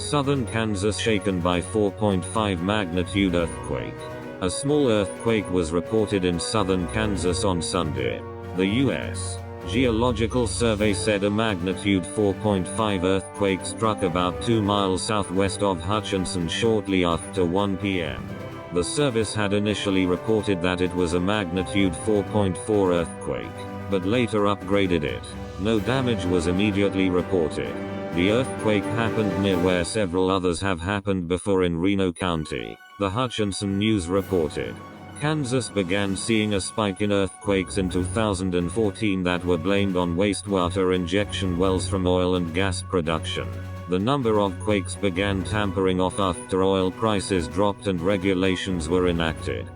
Southern Kansas shaken by 4.5 magnitude earthquake. A small earthquake was reported in southern Kansas on Sunday. The U.S. Geological Survey said a magnitude 4.5 earthquake struck about 2 miles southwest of Hutchinson shortly after 1 p.m. The service had initially reported that it was a magnitude 4.4 earthquake, but later upgraded it. No damage was immediately reported. The earthquake happened near where several others have happened before in Reno County, the Hutchinson News reported. Kansas began seeing a spike in earthquakes in 2014 that were blamed on wastewater injection wells from oil and gas production. The number of quakes began tapering off after oil prices dropped and regulations were enacted.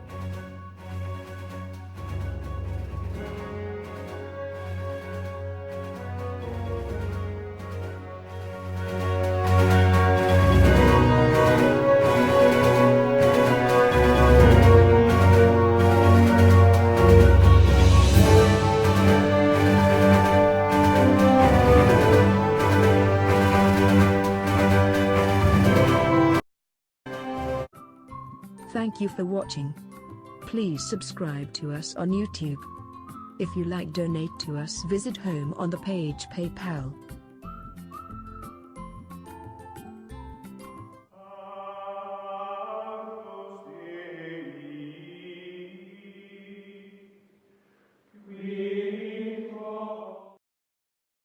Thank you for watching. Please subscribe to us on YouTube. If you like donate to us, visit home on the page PayPal.